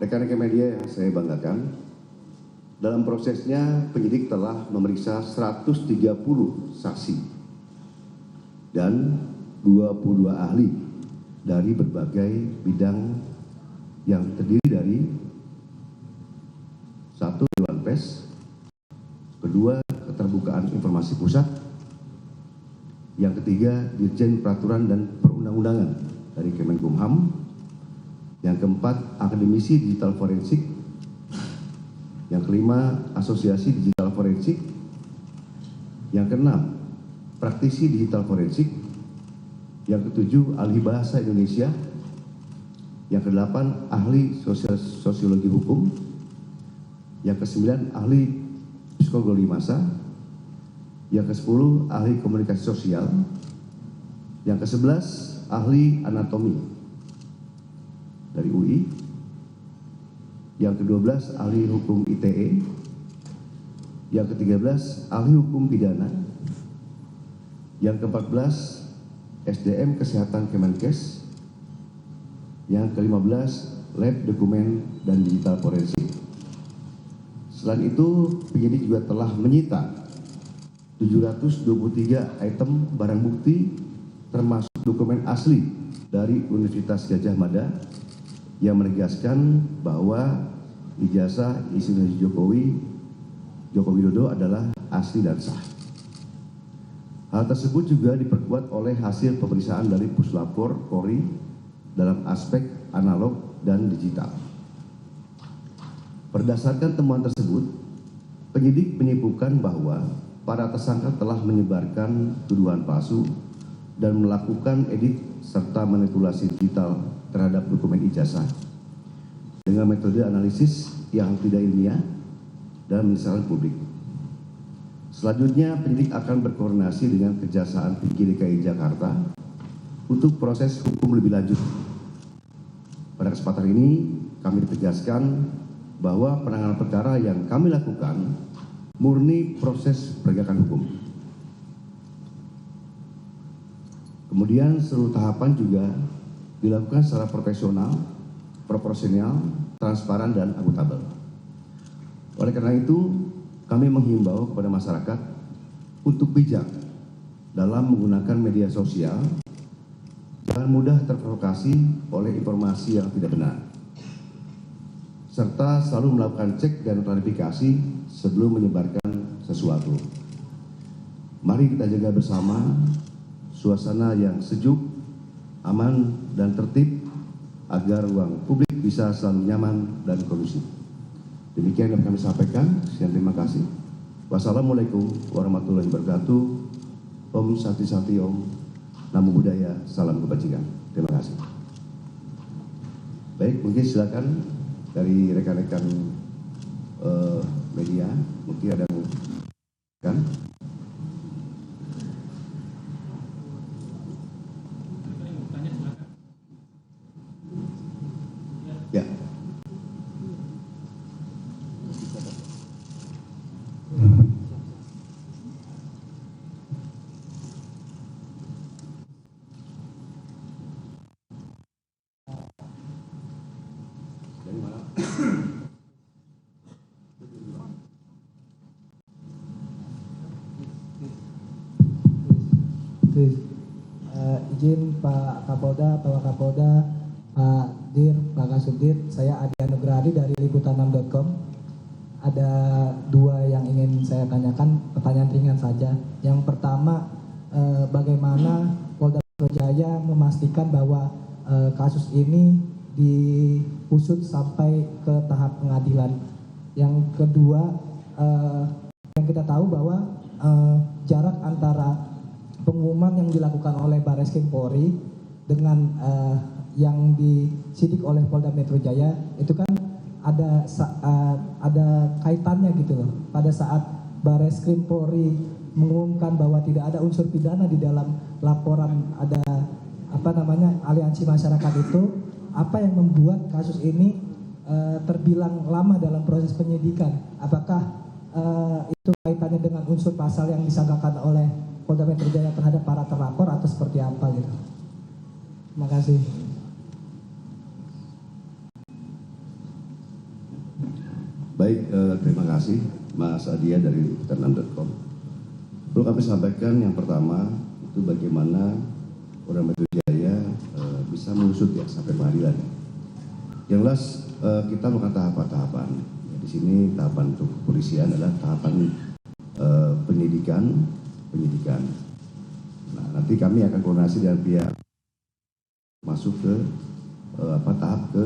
Rekan-rekan media yang saya banggakan, dalam prosesnya penyidik telah memeriksa 130 saksi dan 22 ahli dari berbagai bidang yang terdiri dari satu, Dewan Pers, kedua, Keterbukaan Informasi Pusat, yang ketiga, Dirjen Peraturan dan Perundang-undangan dari Kemenkumham, yang keempat, Akademisi Digital Forensik, yang kelima, Asosiasi Digital Forensik, yang keenam, Praktisi Digital Forensik, yang ketujuh, Ahli Bahasa Indonesia, yang kedelapan, Ahli Sosiologi Hukum, yang kesembilan, Ahli Psikologi Massa, yang ke-10, Ahli Komunikasi Sosial, yang ke-11, Ahli Anatomi dari UI, yang ke-12, Ahli Hukum ITE, yang ke-13, Ahli Hukum Pidana, yang ke-14, SDM Kesehatan Kemenkes, yang ke-15, Lab Dokumen dan Digital Forensik. Selain itu, penyidik juga telah menyita 723 item barang bukti termasuk dokumen asli dari Universitas Gadjah Mada yang menegaskan bahwa ijazah Insinyur Joko Widodo adalah asli dan sah. Hal tersebut juga diperkuat oleh hasil pemeriksaan dari Puslapor Polri dalam aspek analog dan digital. Berdasarkan temuan tersebut, penyidik menyimpulkan bahwa para tersangka telah menyebarkan tuduhan palsu dan melakukan edit serta manipulasi digital terhadap dokumen ijazah dengan metode analisis yang tidak ilmiah dan menyesalkan publik. Selanjutnya, penyidik akan berkoordinasi dengan Kejaksaan Tinggi DKI Jakarta untuk proses hukum lebih lanjut. Pada kesempatan ini, kami tegaskan bahwa penanganan perkara yang kami lakukan murni proses penegakan hukum. Kemudian seluruh tahapan juga dilakukan secara profesional, proporsional, transparan, dan akuntabel. Oleh karena itu, kami menghimbau kepada masyarakat untuk bijak dalam menggunakan media sosial, jangan mudah terprovokasi oleh informasi yang tidak benar, serta selalu melakukan cek dan klarifikasi sebelum menyebarkan sesuatu. Mari kita jaga bersama suasana yang sejuk, aman, dan tertib agar ruang publik bisa selalu nyaman dan kondusif. Demikian yang kami sampaikan. Sekian, terima kasih. Wassalamualaikum warahmatullahi wabarakatuh. Om Santi Santi Om. Namo Buddhaya. Salam kebajikan. Terima kasih. Baik, mungkin silakan dari rekan-rekan media, mungkin ada yang kan? Ya. Dari mana? Izin Pak Kapolda, Pak Wakapolda, Pak Dir, Pak Kasubdit, saya Adi Anugrahadi dari liputan6.com. Ada dua yang ingin saya tanyakan, pertanyaan ringan saja. Yang pertama, bagaimana Polda Metro Jaya memastikan bahwa kasus ini diusut sampai ke tahap pengadilan. Yang kedua, yang kita tahu bahwa jarak antara pengumuman yang dilakukan oleh Barreskrim Polri dengan yang disidik oleh Polda Metro Jaya itu kan ada kaitannya gitu loh. Pada saat Barreskrim Polri mengumumkan bahwa tidak ada unsur pidana di dalam laporan ada aliansi masyarakat itu, apa yang membuat kasus ini terbilang lama dalam proses penyidikan? Apakah itu kaitannya dengan unsur pasal yang disangkakan oleh Polda Metro Jaya terhadap para terlapor atau seperti apa gitu? Terima kasih. Baik, terima kasih Mas Adia dari liputan6.com. Perlu kami sampaikan yang pertama itu bagaimana Polda Metro Jaya bisa mengusut ya sampai pengadilan. Yang jelas kita melakukan tahapan-tahapan. Ya, di sini tahapan untuk kepolisian adalah tahapan penyidikan. Nah, nanti kami akan koordinasi dengan pihak masuk ke tahap ke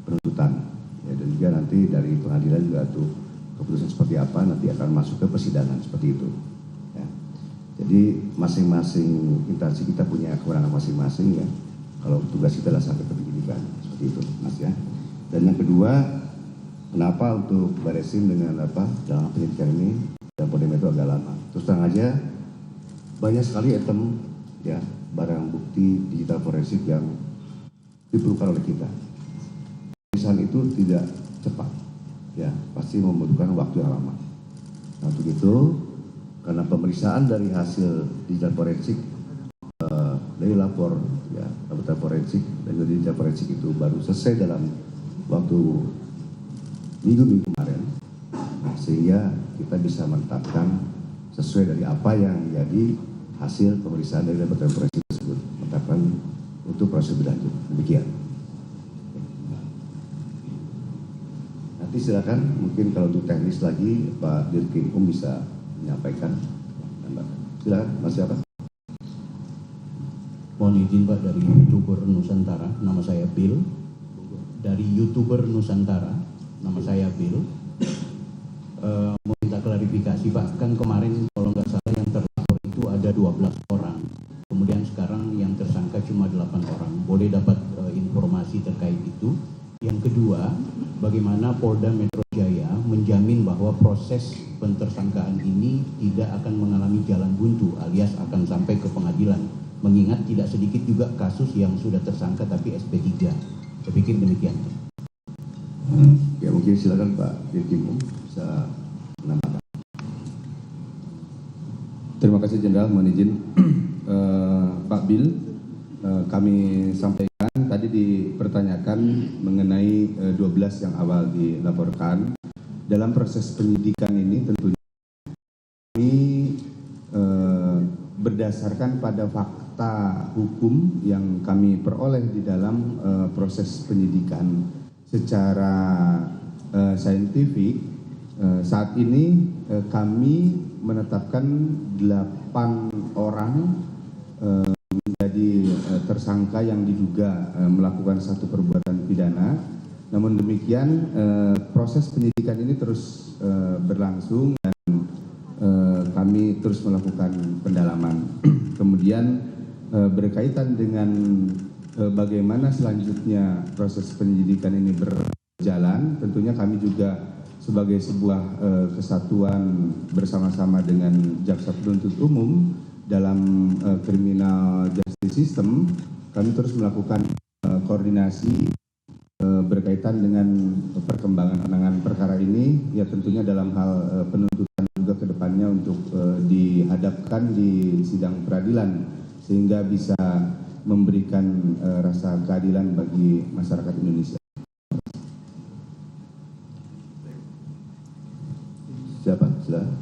penuntutan. Ya, dan juga nanti dari pengadilan juga tuh keputusan seperti apa nanti akan masuk ke persidangan seperti itu. Ya. Jadi masing-masing instansi kita punya kewenangan masing-masing ya. Kalau tugas kita adalah sampai ke penyidikan seperti itu, Mas ya. Dan yang kedua, kenapa untuk Baresim dengan dalam penyidikan ini dan Polda Metro agak lama? Terus terang aja banyak sekali item ya barang bukti digital forensik yang diperlukan oleh kita. Pemeriksaan itu tidak cepat, ya pasti membutuhkan waktu yang lama. Nah untuk itu, karena pemeriksaan dari hasil digital forensik dari lapor, ya laboratorium forensik dan digital forensik itu baru selesai dalam waktu minggu kemarin, nah, sehingga kita bisa menetapkan sesuai dari apa yang menjadi hasil pemeriksaan dari laboratorium forensik tersebut, menetapkan untuk proses berlanjut. Demikian. Nanti silakan, mungkin kalau untuk teknis lagi Pak Dirkrimkum bisa menyampaikan. Silakan, Mas siapa? Mohon izin Pak, dari YouTuber Nusantara, nama saya Bill. Dari YouTuber Nusantara, nama saya Bill. Mau minta klarifikasi Pak, kan kemarin kalau nggak salah yang terlapor itu ada 12 orang. Kemudian sekarang yang tersangka cuma 8 orang. Boleh dapat informasi terkait itu? Yang kedua, bagaimana Polda Metro Jaya menjamin bahwa proses pentersangkaan ini tidak akan mengalami jalan buntu alias akan sampai ke pengadilan, mengingat tidak sedikit juga kasus yang sudah tersangka tapi SP3. Saya pikir demikian. Ya mungkin silakan Pak Dirkrimkum bisa menambahkan. Terima kasih Jenderal, mohon izin Pak Bill, kami sampaikan tadi dipertanyakan mengenai 12 yang awal dilaporkan. Dalam proses penyidikan ini tentunya kami berdasarkan pada fakta hukum yang kami peroleh di dalam proses penyidikan secara saintifik. Saat ini kami menetapkan 8 orang menjadi tersangka yang diduga melakukan satu perbuatan pidana. Namun demikian proses penyidikan ini terus berlangsung dan kami terus melakukan pendalaman. Kemudian berkaitan dengan bagaimana selanjutnya proses penyidikan ini berjalan, tentunya kami juga sebagai sebuah kesatuan bersama-sama dengan Jaksa Penuntut Umum dalam criminal justice system, kami terus melakukan koordinasi berkaitan dengan perkembangan penanganan perkara ini, ya tentunya dalam hal penuntutan juga ke depannya untuk dihadapkan di sidang peradilan sehingga bisa memberikan rasa keadilan bagi masyarakat Indonesia. Siapa? Silakan.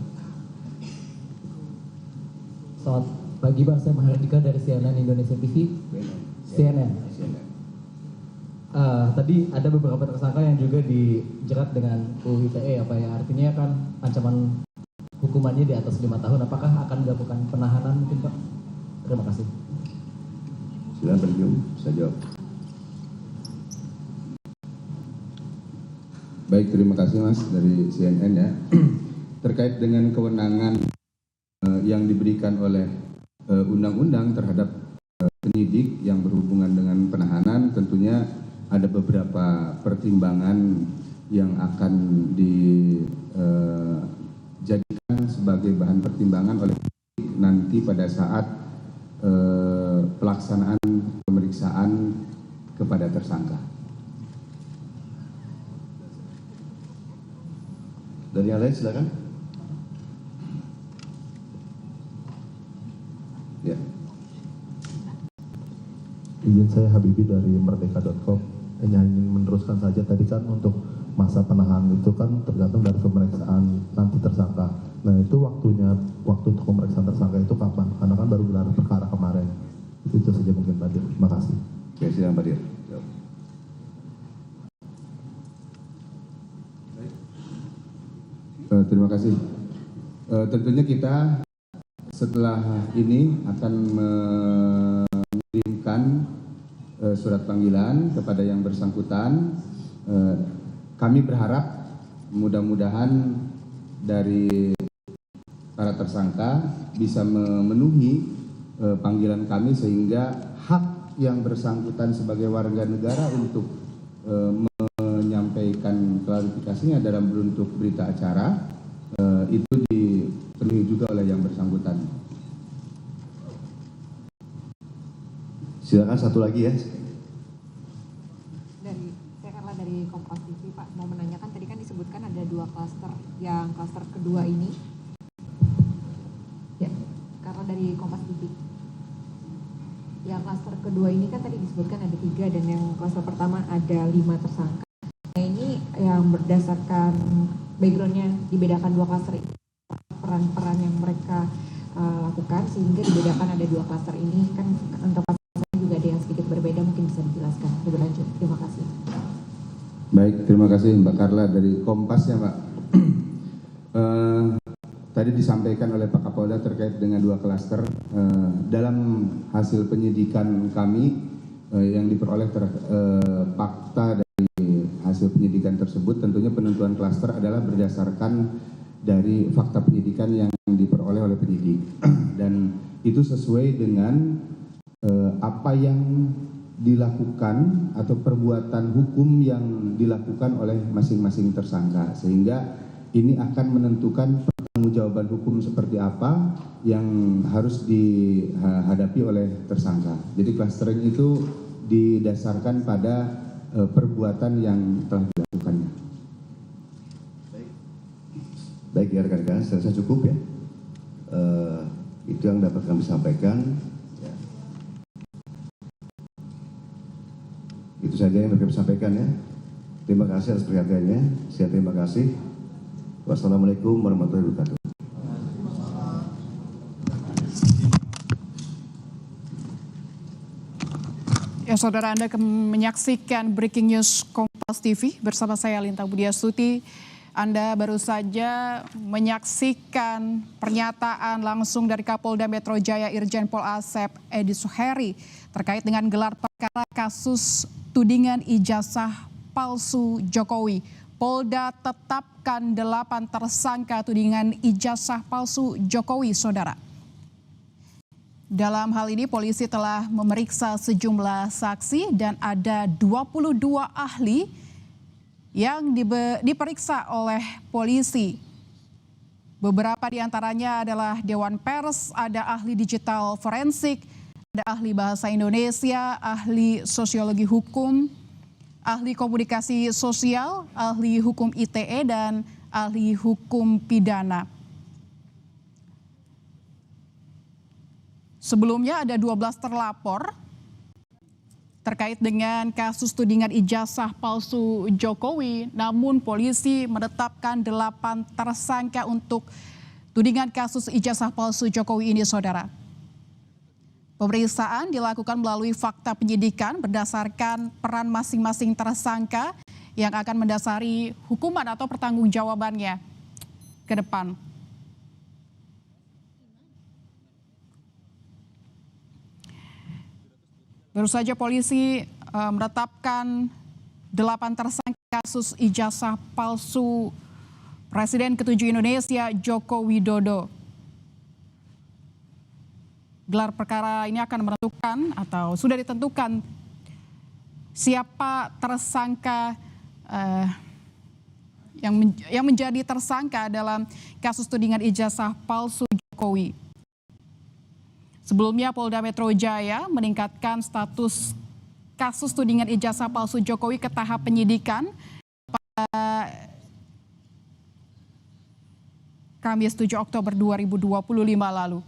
Selamat pagi Pak, saya Mahardika dari CNN Indonesia TV. CNN. Tadi ada beberapa tersangka yang juga dijerat dengan UU ITE, apa ya, artinya kan ancaman hukumannya di atas 5 tahun. Apakah akan dilakukan penahanan mungkin Pak? Terima kasih. Silakan Dirkrim, bisa jawab. Baik, terima kasih Mas dari CNN ya. Terkait dengan kewenangan yang diberikan oleh undang-undang terhadap penyidik yang berhubungan dengan penahanan, tentunya ada beberapa pertimbangan yang akan dijadikan sebagai bahan pertimbangan oleh penyidik nanti pada saat pelaksanaan pemeriksaan kepada tersangka. Dari yang lain silakan. Ya. Izin saya Habibi dari merdeka.com. hanya ingin meneruskan saja tadi kan untuk masa penahanan itu kan tergantung dari pemeriksaan nanti tersangka. Nah itu waktu untuk pemeriksaan tersangka itu kapan? Karena kan baru gelar perkara kemarin. Itu saja mungkin Pak Dir. Terima kasih. Oke, silakan Pak Dir. Terima kasih. Tentunya kita setelah ini akan mengirimkan surat panggilan kepada yang bersangkutan. Kami berharap mudah-mudahan dari para tersangka bisa memenuhi panggilan kami sehingga hak yang bersangkutan sebagai warga negara untuk menyampaikan klarifikasinya dalam bentuk berita acara itu dipenuhi juga oleh yang bersangkutan. Silakan satu lagi ya. Saya Carla dari Kompas TV, Pak, mau menanyakan tadi kan disebutkan ada 2 klaster, yang klaster kedua ini, ya, Carla dari Kompas TV. Yang klaster kedua ini kan tadi disebutkan ada 3 dan yang klaster pertama ada 5 tersangka. Nah, ini yang berdasarkan backgroundnya dibedakan 2 klaster ini, peran-peran yang mereka lakukan sehingga dibedakan ada 2 klaster ini kan untuk juga ada yang sedikit berbeda, mungkin bisa dijelaskan lebih lanjut. Terima kasih. Baik, terima kasih Mbak Carla dari Kompas ya Mbak. Tadi disampaikan oleh Pak Kapolda terkait dengan 2 klaster. Dalam hasil penyidikan kami yang diperoleh fakta dari hasil penyidikan tersebut, tentunya penentuan klaster adalah berdasarkan dari fakta penyidikan yang diperoleh oleh penyidik. Dan itu sesuai dengan apa yang dilakukan atau perbuatan hukum yang dilakukan oleh masing-masing tersangka, sehingga ini akan menentukan pertanggungjawaban hukum seperti apa yang harus dihadapi oleh tersangka. Jadi clustering itu didasarkan pada perbuatan yang telah dilakukannya. Baik ya rekan-rekan, saya rasa cukup ya. Itu yang dapat kami sampaikan. Ya. Itu saja yang dapat kami sampaikan ya. Terima kasih atas perhatiannya. Saya terima kasih. Wassalamualaikum warahmatullahi wabarakatuh. Ya, saudara, Anda menyaksikan Breaking News Kompas TV bersama saya Linta Budiastuti. Anda baru saja menyaksikan pernyataan langsung dari Kapolda Metro Jaya Irjen Pol Asep Edi Suheri terkait dengan gelar perkara kasus tudingan ijazah palsu Jokowi. Polda tetapkan 8 tersangka tudingan ijazah palsu Jokowi, saudara. Dalam hal ini polisi telah memeriksa sejumlah saksi dan ada 22 ahli yang diperiksa oleh polisi. Beberapa di antaranya adalah Dewan Pers, ada ahli digital forensik, ada ahli bahasa Indonesia, ahli sosiologi hukum, ahli komunikasi sosial, ahli hukum ITE, dan ahli hukum pidana. Sebelumnya ada 12 terlapor terkait dengan kasus tudingan ijazah palsu Jokowi, namun polisi menetapkan 8 tersangka untuk tudingan kasus ijazah palsu Jokowi ini, saudara. Pemeriksaan dilakukan melalui fakta penyidikan berdasarkan peran masing-masing tersangka yang akan mendasari hukuman atau pertanggungjawabannya ke depan. Baru saja polisi menetapkan 8 tersangka kasus ijazah palsu Presiden ke-7 Indonesia Joko Widodo. Gelar perkara ini akan menentukan atau sudah ditentukan siapa tersangka yang menjadi tersangka dalam kasus tudingan ijazah palsu Jokowi. Sebelumnya Polda Metro Jaya meningkatkan status kasus tudingan ijazah palsu Jokowi ke tahap penyidikan pada Kamis 7 Oktober 2025 lalu.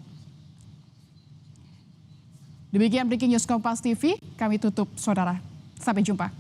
Demikian Breaking News Kompas TV, kami tutup, saudara. Sampai jumpa.